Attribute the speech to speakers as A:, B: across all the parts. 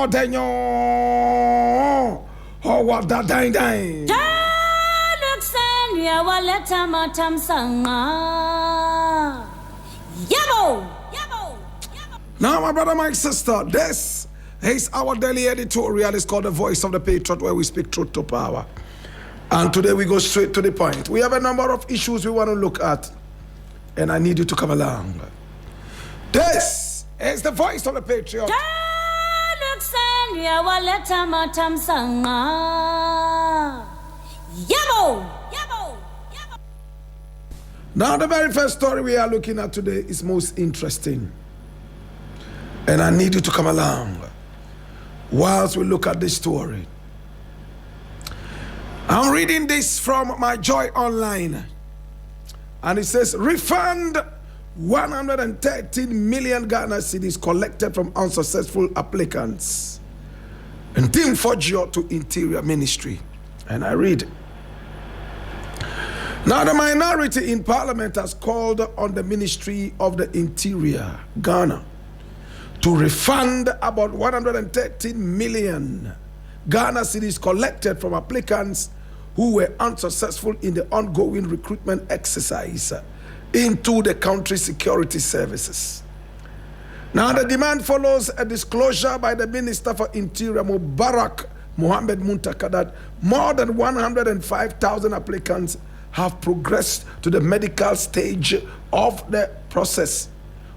A: denyo. Oh, what that dang dang. Now, my brother, my sister, this is our daily editorial. It's called The Voice of the Patriot, where we speak truth to power. And today we go straight to the point. We have a number of issues we want to look at, and I need you to come along. This is The Voice of the Patriot. Now, the very first story we are looking at today is most interesting. And I need you to come along whilst we look at this story. I'm reading this from my Joy Online. And it says, refund 113 million Ghana cedis collected from unsuccessful applicants. Ntim Fordjour to Interior Ministry. And I read, now the minority in Parliament has called on the Ministry of the Interior, Ghana, to refund about 113 million Ghana cedis collected from applicants who were unsuccessful in the ongoing recruitment exercise into the country's security services. Now the demand follows a disclosure by the Minister for Interior, Mubarak Mohammed Muntaka, that more than 105,000 applicants have progressed to the medical stage of the process,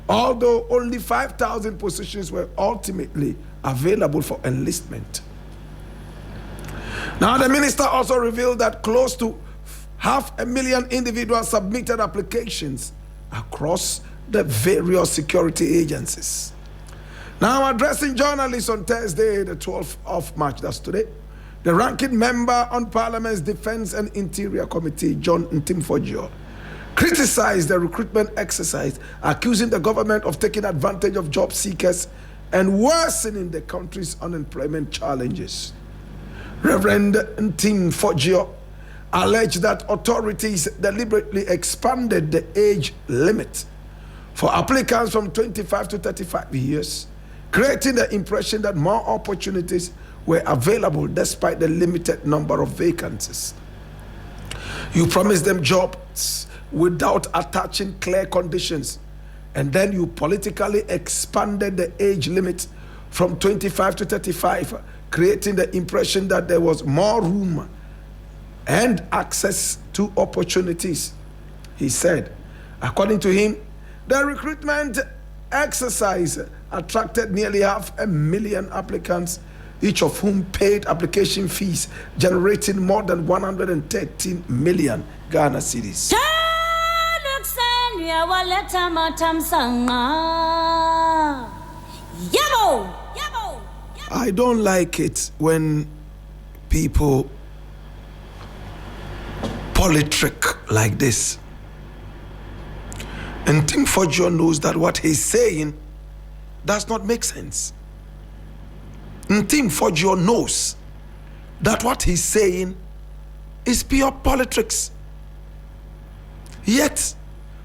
A: although only 5,000 positions were ultimately available for enlistment. Now, the minister also revealed that close to 500,000 individuals submitted applications across the various security agencies. Now, addressing journalists on Thursday, the 12th of March, that's today, the ranking member on Parliament's Defense and Interior Committee, Ntim Fordjour, criticized the recruitment exercise, accusing the government of taking advantage of job seekers and worsening the country's unemployment challenges. Reverend Ntim Fordjour alleged that authorities deliberately expanded the age limit for applicants from 25 to 35 years, creating the impression that more opportunities were available despite the limited number of vacancies. You promised them jobs without attaching clear conditions, and then you politically expanded the age limit from 25 to 35, creating the impression that there was more room and access to opportunities, he said. According to him, the recruitment exercise attracted nearly 500,000 applicants, each of whom paid application fees, generating more than 113 million Ghana cedis. I don't like it when people politrick like this. And Ntim Fordjour knows that what he's saying does not make sense. Ntim Fordjour knows that what he's saying is pure politics. Yet,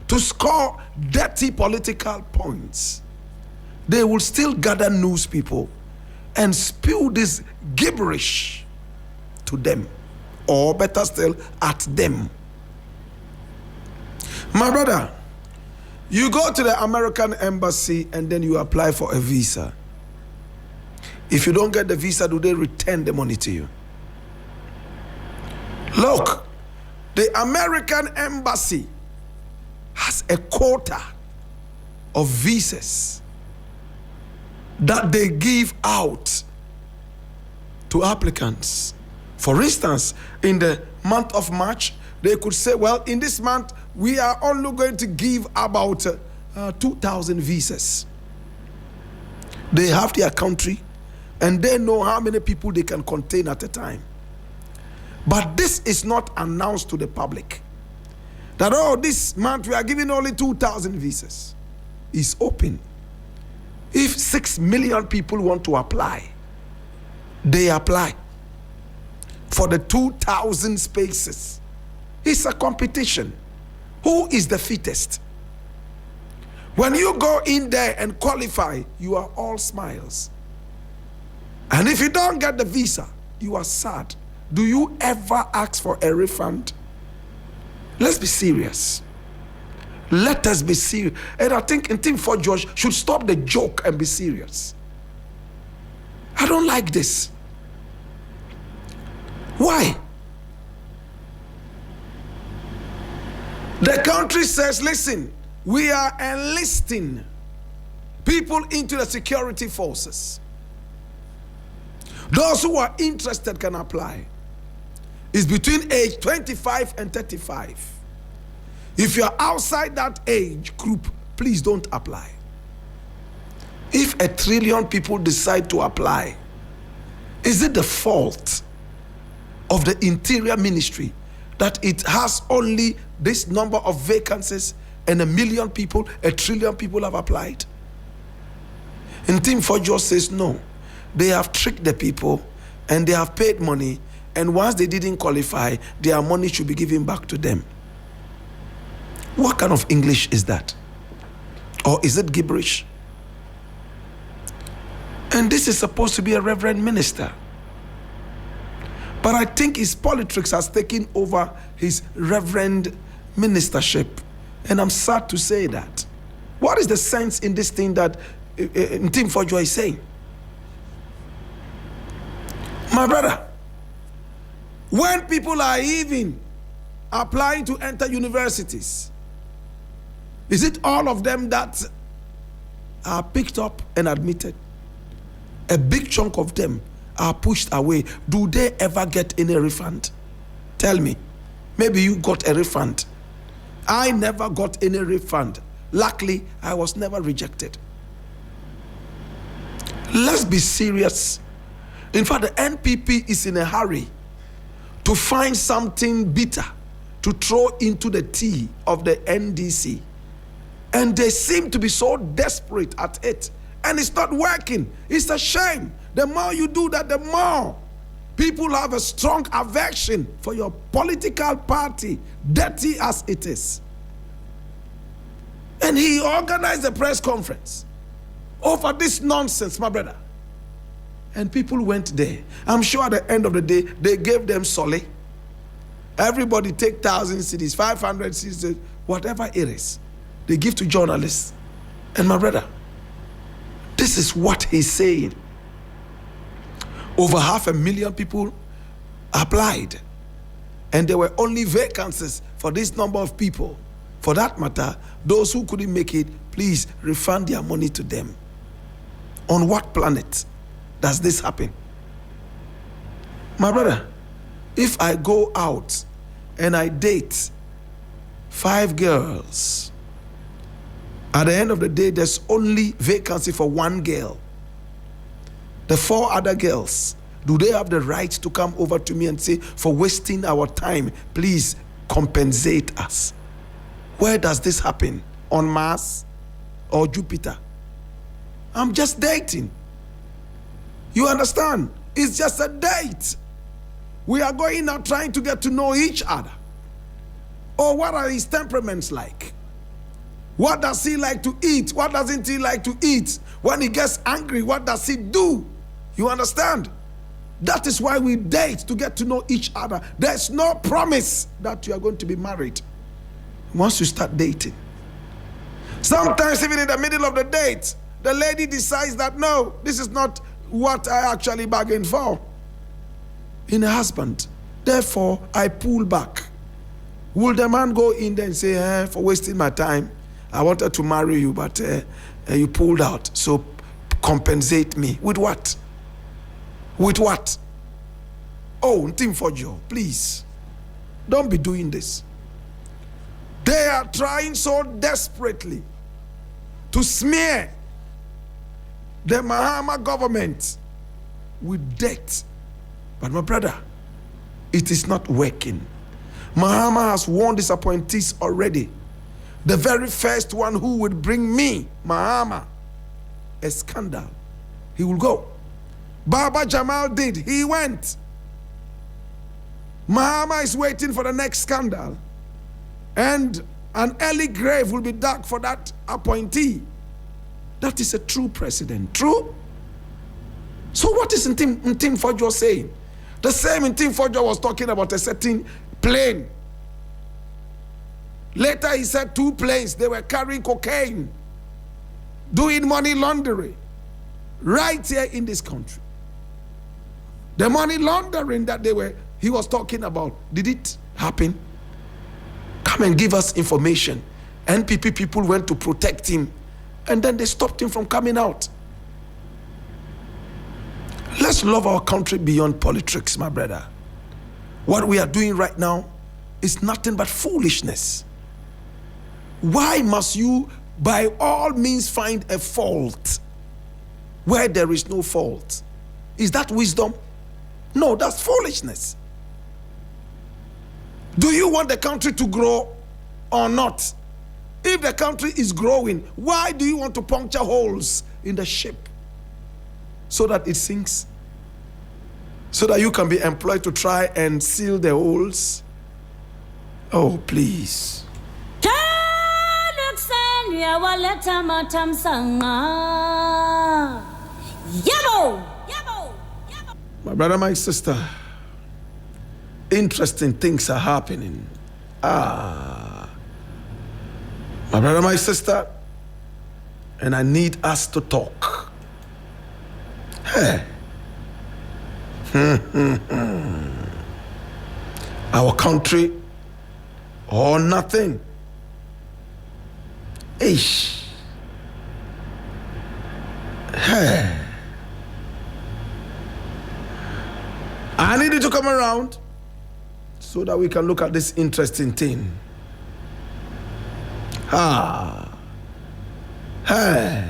A: to score dirty political points, they will still gather news people and spew this gibberish to them, or better still, at them. My brother, you go to the American embassy and then you apply for a visa. If you don't get the visa, do they return the money to you? Look, the American embassy has a quota of visas that they give out to applicants. For instance, in the month of March, they could say, well, in this month, we are only going to give about 2,000 visas. They have their country, and they know how many people they can contain at a time. But this is not announced to the public. That, oh, this month we are giving only 2,000 visas. It's open. If 6 million people want to apply, they apply for the 2,000 spaces. It's a competition. Who is the fittest? When you go in there and qualify, you are all smiles. And if you don't get the visa, you are sad. Do you ever ask for a refund? Let's be serious. Let us be serious. And I think Ntim Fordjour should stop the joke and be serious. I don't like this. Why? The country says, listen, we are enlisting people into the security forces. Those who are interested can apply. It's between age 25 and 35. If you're outside that age group, please don't apply. If 1 trillion people decide to apply, is it the fault of the Interior Ministry that it has only this number of vacancies and 1 million people, 1 trillion people have applied? Ntim Fordjour says no. They have tricked the people and they have paid money, and once they didn't qualify, their money should be given back to them. What kind of English is that? Or is it gibberish? And this is supposed to be a reverend minister. But I think his politics has taken over his reverend ministership. And I'm sad to say that. What is the sense in this thing that Ntim Fordjour is saying? My brother, when people are even applying to enter universities, is it all of them that are picked up and admitted? A big chunk of them are pushed away. Do they ever get any refund? Tell me. Maybe you got a refund. I never got any refund. Luckily, I was never rejected. Let's be serious. In fact, the NPP is in a hurry to find something bitter to throw into the tea of the NDC. And they seem to be so desperate at it. And it's not working. It's a shame. The more you do that, the more people have a strong aversion for your political party, dirty as it is. And he organized a press conference over this nonsense, my brother. And people went there. I'm sure at the end of the day, they gave them solely. Everybody take 1,000 cedis, 500 cedis, whatever it is. They give to journalists. And my brother, this is what he's saying. Over 500,000 people applied. And there were only vacancies for this number of people. For that matter, those who couldn't make it, please refund their money to them. On what planet does this happen? My brother, if I go out and I date 5 girls, at the end of the day, there's only vacancy for 1 girl. The 4 other girls, do they have the right to come over to me and say, for wasting our time, please compensate us? Where does this happen? On Mars or Jupiter? I'm just dating. You understand? It's just a date. We are going out trying to get to know each other. Or what are his temperaments like? What does he like to eat? What doesn't he like to eat? When he gets angry, what does he do? You understand? That is why we date, to get to know each other. There's no promise that you are going to be married once you start dating. Sometimes even in the middle of the date, the lady decides that, no, this is not what I actually bargained for in a husband. Therefore, I pull back. Will the man go in there and say, for wasting my time, I wanted to marry you, but you pulled out, so compensate me. With what? With what? Oh, Ntim Fordjour, please, don't be doing this. They are trying so desperately to smear the Mahama government with debt. But my brother, it is not working. Mahama has warned his appointees already. The very first one who would bring me, Mahama, a scandal, he will go. Baba Jamal did. He went. Mahama is waiting for the next scandal. And an early grave will be dug for that appointee. That is a true president. True? So what is Ntim Fordjour saying? The same Ntim Fordjour was talking about a certain plane. Later he said 2 planes, they were carrying cocaine, doing money laundering, right here in this country. The money laundering that he was talking about, did it happen? Come and give us information. NPP people went to protect him, and then they stopped him from coming out. Let's love our country beyond politics, my brother. What we are doing right now is nothing but foolishness. Why must you, by all means, find a fault where there is no fault? Is that wisdom? No, that's foolishness. Do you want the country to grow or not? If the country is growing, why do you want to puncture holes in the ship so that it sinks? So that you can be employed to try and seal the holes? Oh, please. My brother, my sister, interesting things are happening. My brother, my sister, and I need us to talk. Hey. Our country or nothing. Ish. Hey. I need you to come around so that we can look at this interesting thing. Hey.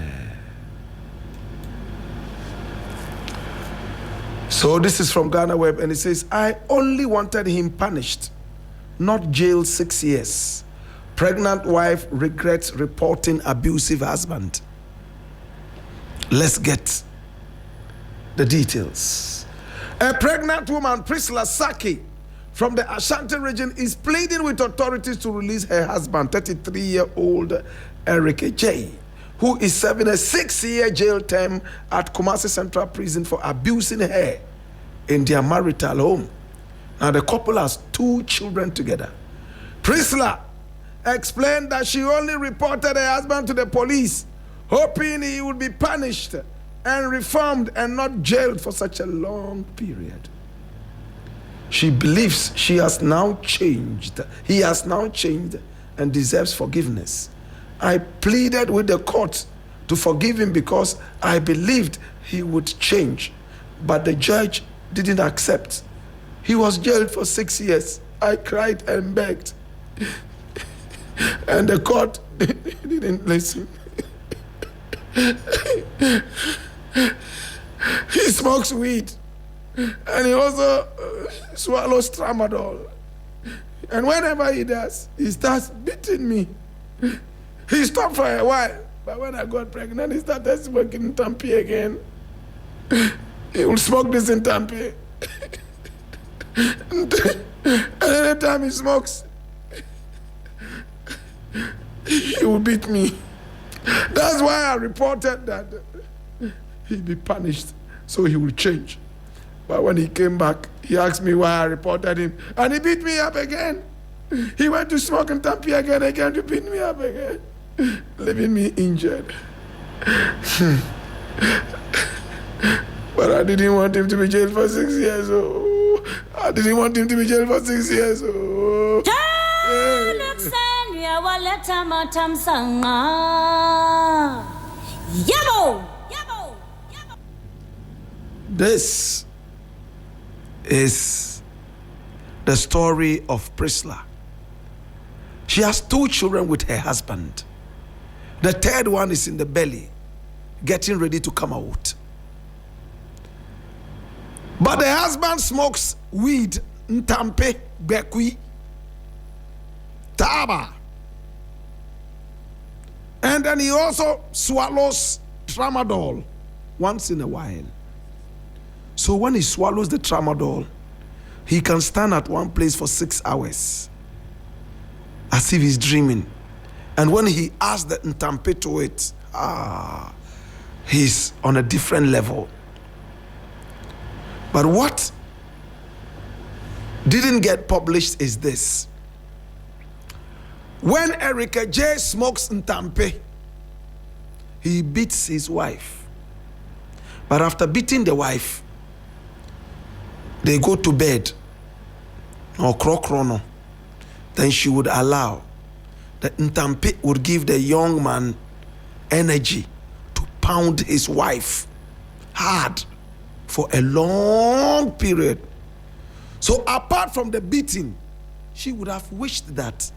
A: So this is from Ghana Web, and it says, I only wanted him punished, not jailed 6 years. Pregnant wife regrets reporting abusive husband. Let's get the details. A pregnant woman, Priscilla Saki, from the Ashanti region, is pleading with authorities to release her husband, 33-year-old Eric J., who is serving a 6-year jail term at Kumasi Central Prison for abusing her in their marital home. Now, the couple has 2 children together. Priscilla explained that she only reported her husband to the police, hoping he would be punished and reformed and not jailed for such a long period. She believes she has now changed. He has now changed and deserves forgiveness. I pleaded with the court to forgive him because I believed he would change, but the judge didn't accept. He was jailed for 6 years. I cried and begged, and the court didn't listen. He smokes weed, and he also swallows tramadol. And whenever he does, he starts beating me. He stopped for a while, but when I got pregnant, he started smoking Ntampi again. He will smoke this in Ntampi. And every time he smokes, he will beat me. That's why I reported that he'd be punished, so he will change. But when he came back, he asked me why I reported him, and he beat me up again. He went to smoke Ntampi again to beat me up again, leaving me injured. But I didn't want him to be jailed for 6 years. Oh, I didn't want him to be jailed for 6 years. Oh. This is the story of Priscilla. She has 2 children with her husband. The 3rd one is in the belly, getting ready to come out. But the husband smokes weed, Ntampi, Bekwi, Taba. And then he also swallows tramadol once in a while. So when he swallows the tramadol, he can stand at one place for 6 hours, as if he's dreaming. And when he adds the Ntampi to it, he's on a different level. But what didn't get published is this. When Erica J smokes Ntampe, he beats his wife. But after beating the wife, they go to bed, or krokrono. Then she would allow that Ntampe would give the young man energy to pound his wife hard for a long period. So apart from the beating, she would have wished that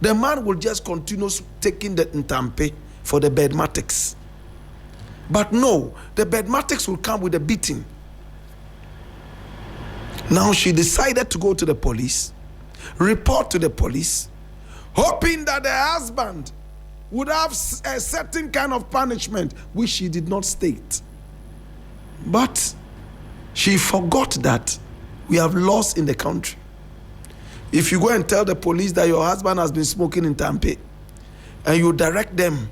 A: the man would just continue taking the Ntampe for the bedmatics. But no, the bedmatics will come with the beating. Now she decided to go to the police, report to the police, hoping that the husband would have a certain kind of punishment, which she did not state. But she forgot that we have laws in the country. If you go and tell the police that your husband has been smoking Ntampe, and you direct them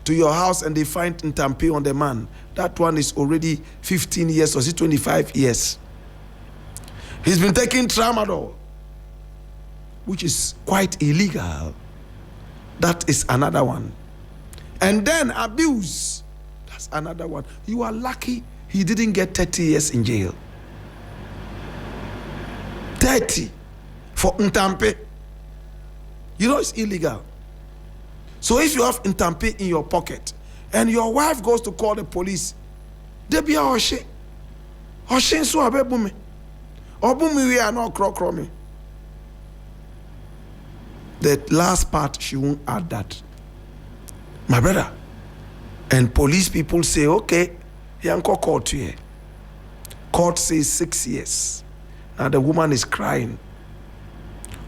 A: to your house and they find Ntampe on the man, that one is already 15 years or 25 years. He's been taking tramadol, which is quite illegal. That is another one. And then abuse, that's another one. You are lucky he didn't get 30 years in jail. 30 for Ntampe. You know it's illegal. So if you have Ntampe in your pocket and your wife goes to call the police, they be Oshe. Oshe so abebume. Obumi we are not krokromi. The last part, she won't add that. My brother. And police people say, okay, yanko court here. Court says 6 years. Now the woman is crying.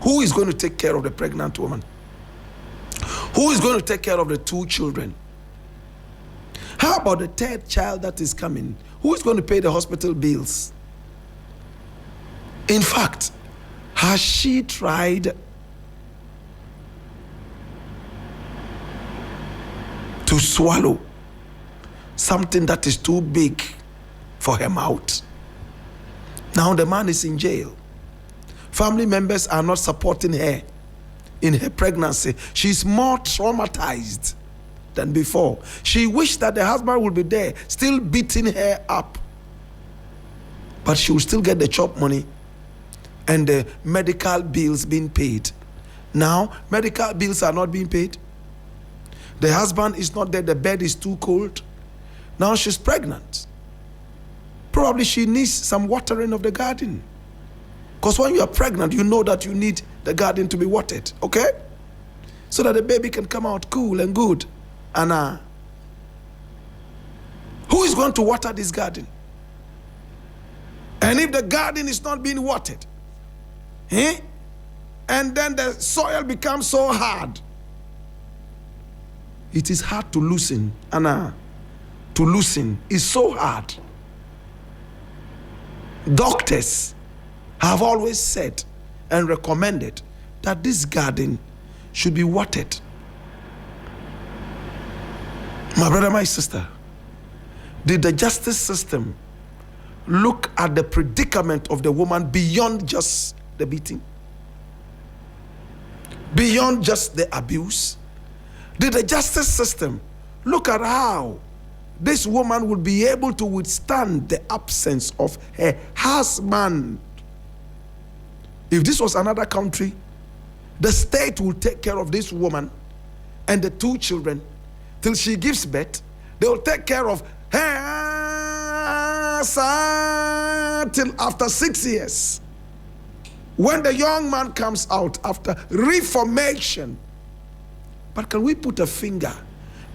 A: Who is going to take care of the pregnant woman? Who is going to take care of the 2 children? How about the 3rd child that is coming? Who is going to pay the hospital bills? In fact, has she tried to swallow something that is too big for her mouth? Now the man is in jail. Family members are not supporting her in her pregnancy. She's more traumatized than before. She wished that the husband would be there, still beating her up. But she will still get the chop money and the medical bills being paid. Now, medical bills are not being paid. The husband is not there, the bed is too cold. Now she's pregnant. Probably she needs some watering of the garden. Because when you are pregnant, you know that you need the garden to be watered, okay? So that the baby can come out cool and good. And who is going to water this garden? And if the garden is not being watered, and then the soil becomes so hard, it is hard to loosen. And to loosen is so hard. Doctors have always said and recommended that this garden should be watered. My brother, my sister, did the justice system look at the predicament of the woman beyond just the beating? Beyond just the abuse? Did the justice system look at how this woman would be able to withstand the absence of her husband? If this was another country, the state will take care of this woman and the 2 children till she gives birth. They will take care of her till after 6 years. When the young man comes out after reformation. But can we put a finger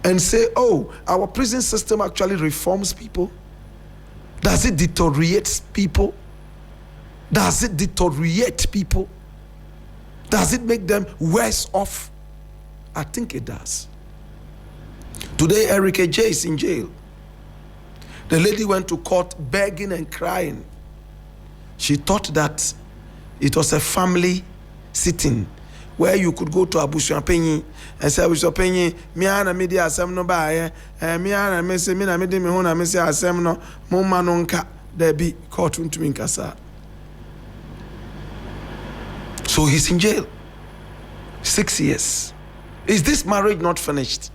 A: and say, oh, our prison system actually reforms people? Does it deteriorate people? Does it deteriorate people? Does it make them worse off? I think it does. Today, Erica J is in jail. The lady went to court begging and crying. She thought that it was a family sitting where you could go to abusuapanyi and say, abusuapanyi, me ana media asem no ba ye, me ana me se me na me de me ho na me se asem no mo ma no nka there be court in Kasa. So he's in jail. 6 years. Is this marriage not finished?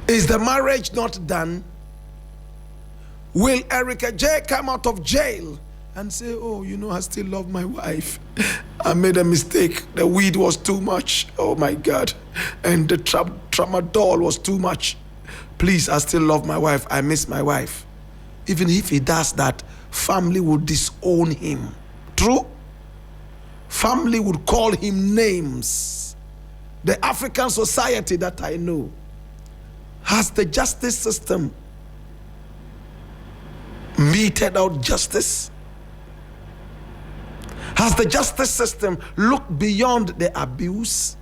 A: Is the marriage not done? Will Erica J come out of jail and say, oh, you know, I still love my wife. I made a mistake. The weed was too much. Oh my God. And the tramadol was too much. Please, I still love my wife. I miss my wife. Even if he does that, family would disown him. True? Family would call him names. The African society that I know has the justice system meted out justice? Has the justice system looked beyond the abuse?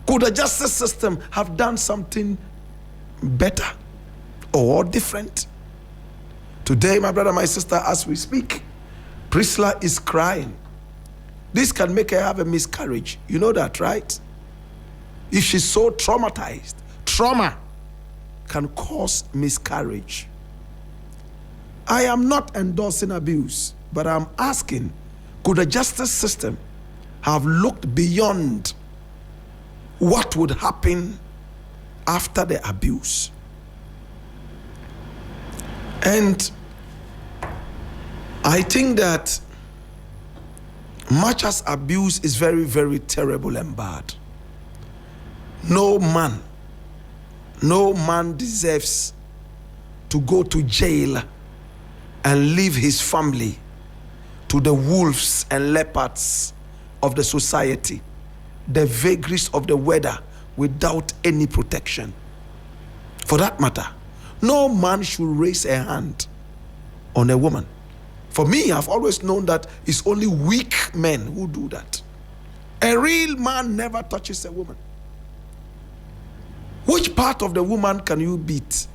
A: Could the justice system have done something better or different? Today, my brother, my sister, as we speak, Priscilla is crying. This can make her have a miscarriage. You know that, right? If she's so traumatized, trauma can cause miscarriage. I am not endorsing abuse, but I'm asking, could the justice system have looked beyond what would happen after the abuse? And I think that much as abuse is very, very terrible and bad, no man deserves to go to jail and leave his family to the wolves and leopards of the society, the vagaries of the weather, without any protection. For that matter, no man should raise a hand on a woman. For me, I've always known that it's only weak men who do that. A real man never touches a woman. Which part of the woman can you beat?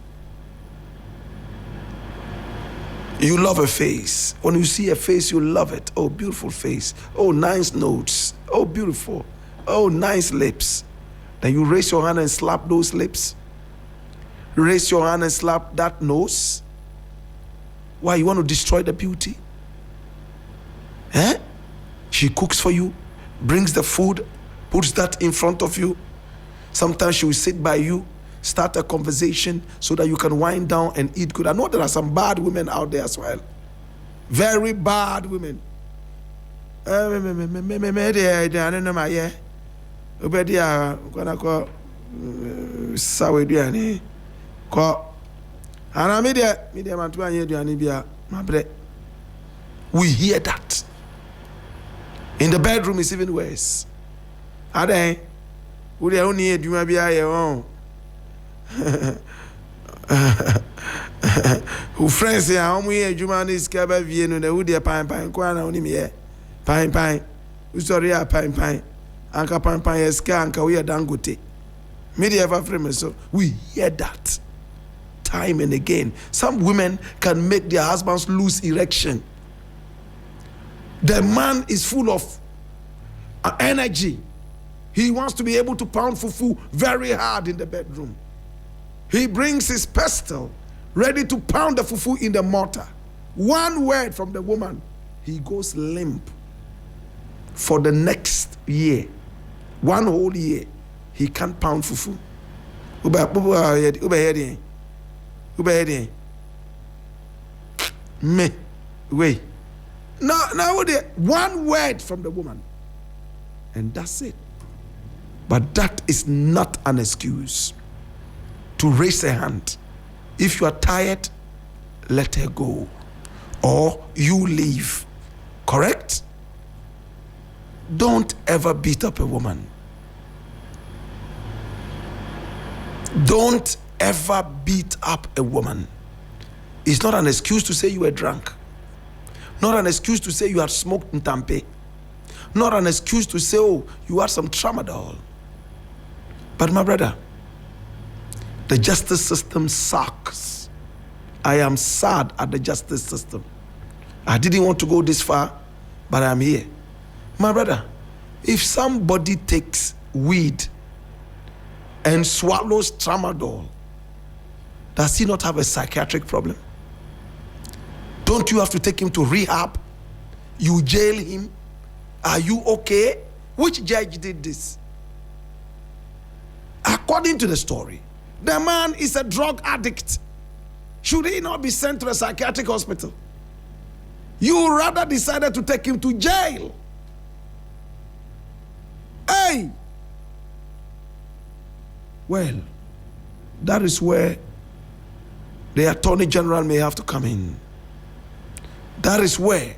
A: You love a face. When you see a face, you love it. Oh, beautiful face. Oh, nice notes. Oh, beautiful. Oh, nice lips. Then you raise your hand and slap those lips. Raise your hand and slap that nose. Why, you want to destroy the beauty? Eh? She cooks for you, brings the food, puts that in front of you. Sometimes she will sit by you, start a conversation so that you can wind down and eat good. I know there are some bad women out there as well. Very bad women. We hear that. In the bedroom is even worse. Are they? Would only do my who friends here, how many Juman is Cabba Vienna, the Woody Pine Pine, Quana only me, Pine Pine, Usoria Pine Pine, Anka Pine Pine, Skanka, we are Dangote. Media of Africa, so we hear that time and again. Some women can make their husbands lose erection. The man is full of energy. He wants to be able to pound fufu very hard in the bedroom. He brings his pestle, ready to pound the fufu in the mortar. One word from the woman, he goes limp for the next year. 1 whole year, he can't pound fufu. Me, wait. Now, one word from the woman, and that's it. But that is not an excuse to raise a hand. If you are tired, let her go, or you leave. Correct? Don't ever beat up a woman. Don't ever beat up a woman. It's not an excuse to say you were drunk. Not an excuse to say you had smoked Ntampe. Not an excuse to say, oh, you had some tramadol. But my brother, the justice system sucks. I am sad at the justice system. I didn't want to go this far, but I'm here. My brother, if somebody takes weed and swallows tramadol, does he not have a psychiatric problem? Don't you have to take him to rehab? You jail him? Are you okay? Which judge did this? According to the story, the man is a drug addict. Should he not be sent to a psychiatric hospital? You rather decided to take him to jail. Hey! Well, that is where the Attorney General may have to come in. That is where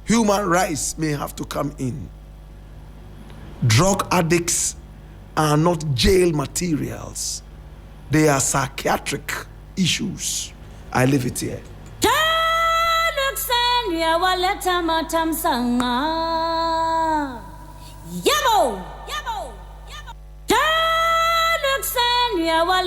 A: human rights may have to come in. Drug addicts are not jail materials. They are psychiatric issues. I leave it here. Yabo!